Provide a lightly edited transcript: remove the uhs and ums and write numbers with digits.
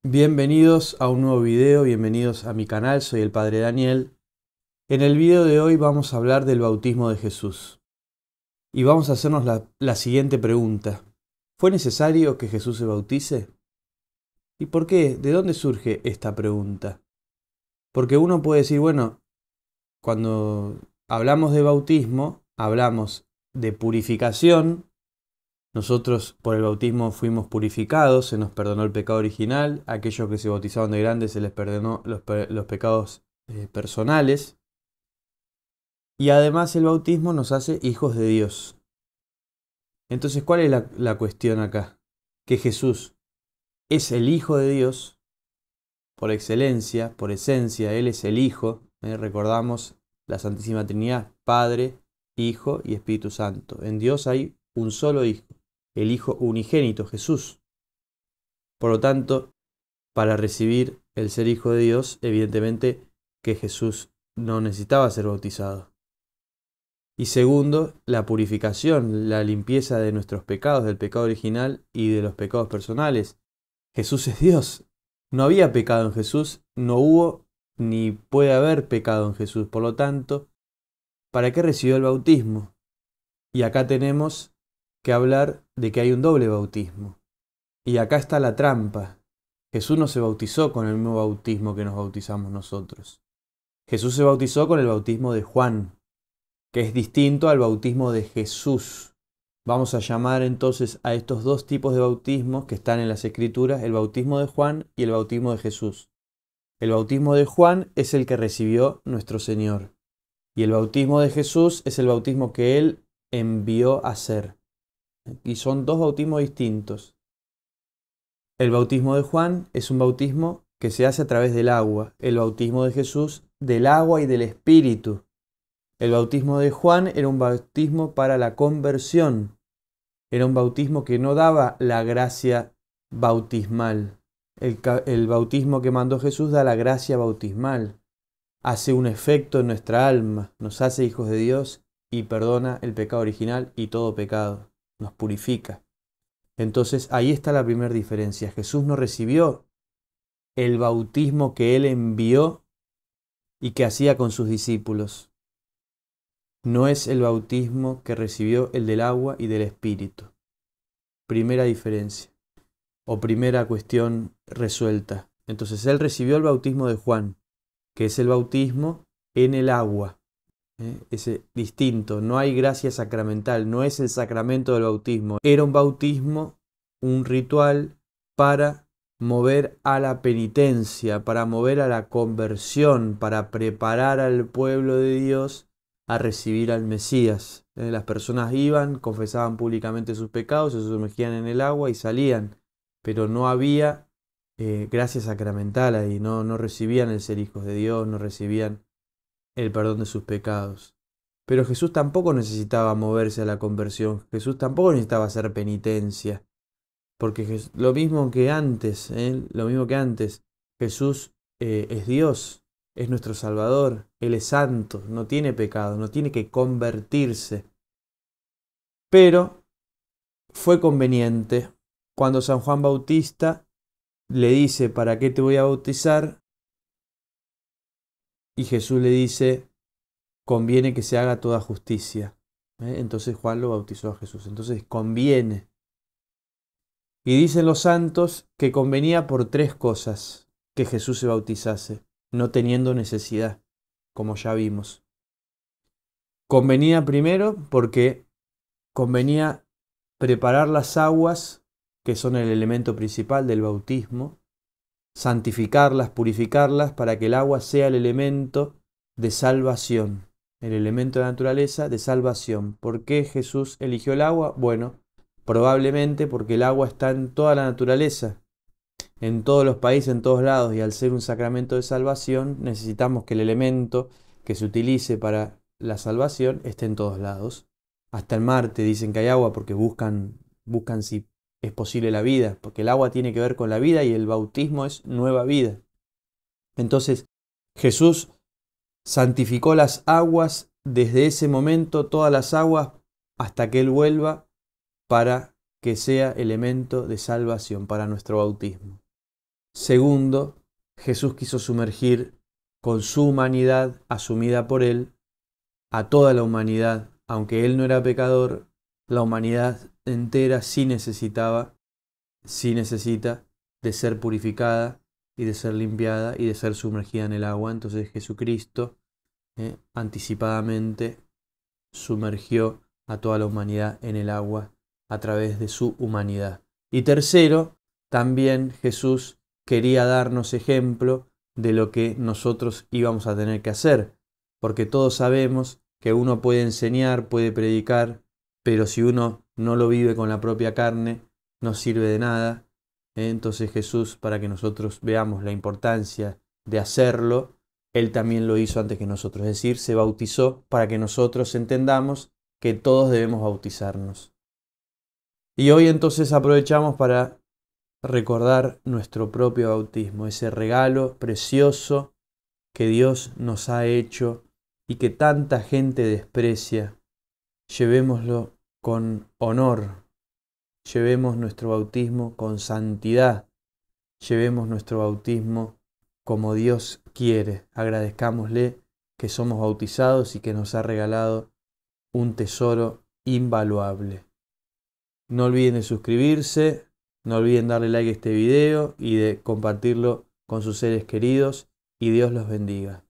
Bienvenidos a un nuevo video, bienvenidos a mi canal, soy el Padre Daniel. En el video de hoy vamos a hablar del bautismo de Jesús. Y vamos a hacernos la siguiente pregunta. ¿Fue necesario que Jesús se bautice? ¿Y por qué? ¿De dónde surge esta pregunta? Porque uno puede decir, bueno, cuando hablamos de bautismo, hablamos de purificación. Nosotros por el bautismo fuimos purificados, se nos perdonó el pecado original, a aquellos que se bautizaron de grandes se les perdonó los pecados personales, y además el bautismo nos hace hijos de Dios. Entonces, ¿cuál es la cuestión acá? Que Jesús es el Hijo de Dios por excelencia, por esencia, Él es el Hijo. Recordamos la Santísima Trinidad, Padre, Hijo y Espíritu Santo. En Dios hay un solo Hijo, el Hijo unigénito, Jesús. Por lo tanto, para recibir el ser hijo de Dios, evidentemente que Jesús no necesitaba ser bautizado. Y segundo, la purificación, la limpieza de nuestros pecados, del pecado original y de los pecados personales. Jesús es Dios. No había pecado en Jesús, no hubo ni puede haber pecado en Jesús. Por lo tanto, ¿para qué recibió el bautismo? Y acá tenemos que hablar de que hay un doble bautismo. Y acá está la trampa. Jesús no se bautizó con el mismo bautismo que nos bautizamos nosotros. Jesús se bautizó con el bautismo de Juan, que es distinto al bautismo de Jesús. Vamos a llamar entonces a estos dos tipos de bautismos que están en las Escrituras, el bautismo de Juan y el bautismo de Jesús. El bautismo de Juan es el que recibió nuestro Señor, y el bautismo de Jesús es el bautismo que Él envió a hacer. Y son dos bautismos distintos. El bautismo de Juan es un bautismo que se hace a través del agua. El bautismo de Jesús del agua y del Espíritu. El bautismo de Juan era un bautismo para la conversión. Era un bautismo que no daba la gracia bautismal. El bautismo que mandó Jesús da la gracia bautismal. Hace un efecto en nuestra alma. Nos hace hijos de Dios y perdona el pecado original y todo pecado. Nos purifica. Entonces ahí está la primera diferencia. Jesús no recibió el bautismo que Él envió y que hacía con sus discípulos. No es el bautismo que recibió el del agua y del Espíritu. Primera diferencia, o primera cuestión resuelta. Entonces Él recibió el bautismo de Juan, que es el bautismo en el agua. Es distinto, no hay gracia sacramental, no es el sacramento del bautismo. Era un bautismo, un ritual para mover a la penitencia, para mover a la conversión, para preparar al pueblo de Dios a recibir al Mesías. Las personas iban, confesaban públicamente sus pecados, se sumergían en el agua y salían, pero no había gracia sacramental ahí, no recibían el ser hijos de Dios, no recibían el perdón de sus pecados. Pero Jesús tampoco necesitaba moverse a la conversión, Jesús tampoco necesitaba hacer penitencia, porque lo mismo que antes, Jesús es Dios, es nuestro Salvador, Él es santo, no tiene pecado, no tiene que convertirse. Pero fue conveniente cuando San Juan Bautista le dice, ¿para qué te voy a bautizar? Y Jesús le dice, conviene que se haga toda justicia. Entonces Juan lo bautizó a Jesús. Entonces conviene. Y dicen los santos que convenía por tres cosas que Jesús se bautizase, no teniendo necesidad, como ya vimos. Convenía primero porque convenía preparar las aguas, que son el elemento principal del bautismo, santificarlas, purificarlas, para que el agua sea el elemento de salvación, el elemento de naturaleza de salvación. ¿Por qué Jesús eligió el agua? Bueno, probablemente porque el agua está en toda la naturaleza, en todos los países, en todos lados, y al ser un sacramento de salvación, necesitamos que el elemento que se utilice para la salvación esté en todos lados. Hasta en Marte dicen que hay agua porque buscan si es posible la vida, porque el agua tiene que ver con la vida y el bautismo es nueva vida. Entonces, Jesús santificó las aguas desde ese momento, todas las aguas, hasta que Él vuelva, para que sea elemento de salvación para nuestro bautismo. Segundo, Jesús quiso sumergir con su humanidad asumida por Él a toda la humanidad. Aunque Él no era pecador, la humanidad entera sí necesita de ser purificada y de ser limpiada y de ser sumergida en el agua. Entonces Jesucristo anticipadamente sumergió a toda la humanidad en el agua a través de su humanidad. Y tercero, también Jesús quería darnos ejemplo de lo que nosotros íbamos a tener que hacer, porque todos sabemos que uno puede enseñar, puede predicar, pero si uno no lo vive con la propia carne, no sirve de nada. Entonces Jesús, para que nosotros veamos la importancia de hacerlo, Él también lo hizo antes que nosotros, es decir, se bautizó para que nosotros entendamos que todos debemos bautizarnos. Y hoy entonces aprovechamos para recordar nuestro propio bautismo, ese regalo precioso que Dios nos ha hecho y que tanta gente desprecia. Llevémoslo con honor, llevemos nuestro bautismo con santidad, llevemos nuestro bautismo como Dios quiere. Agradezcámosle que somos bautizados y que nos ha regalado un tesoro invaluable. No olviden de suscribirse, no olviden darle like a este video y de compartirlo con sus seres queridos, y Dios los bendiga.